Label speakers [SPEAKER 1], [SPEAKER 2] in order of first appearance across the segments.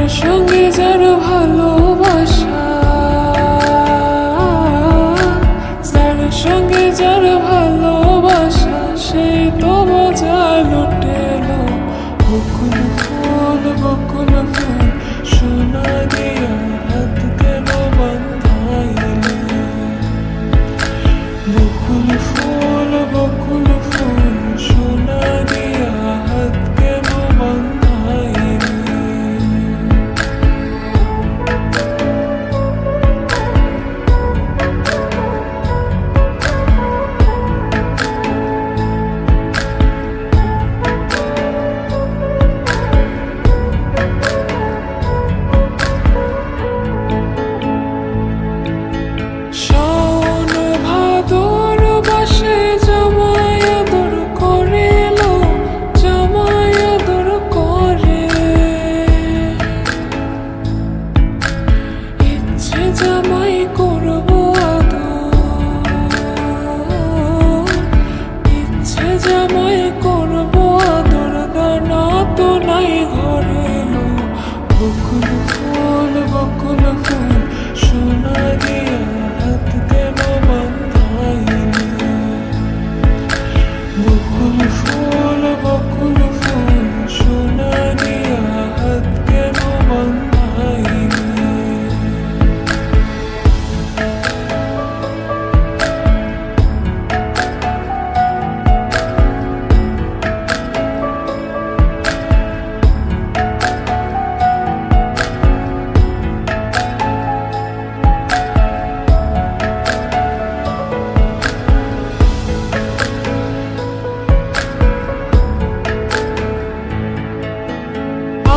[SPEAKER 1] সঙ্গে যার ভালোবাসা, যার সঙ্গে যার ভালোবাসা, সেই তো মজা লুটেল। বকুল ফুল সোনা দিয়া হাত কেন বান্ধাইলে? বকুল ফুল সোনা দিয়া হাত কেন বান্ধাইলে? শাওন ভাদর বাসে জামাই আদর করিল, জামাই আদর করে। ইচ্ছে জামাই করব আদর, ইচ্ছে জামাই করব আদর, দানা তো নাই ঘরে লো। বকুল ফুল সোনা দিয়া হাত কেন বান্ধাইলে? বকুল ফুল সোনা দিয়া হাত কেন বান্ধাইলে?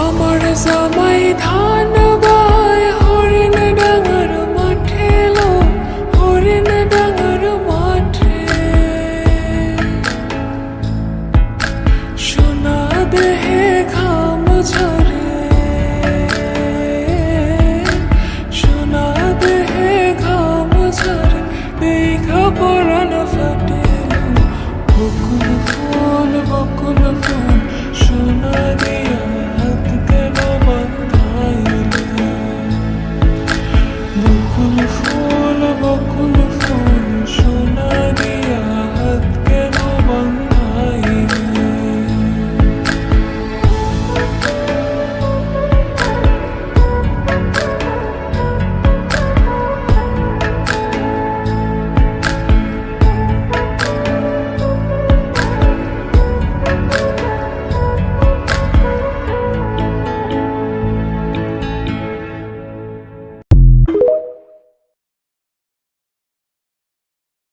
[SPEAKER 1] আমার জামাই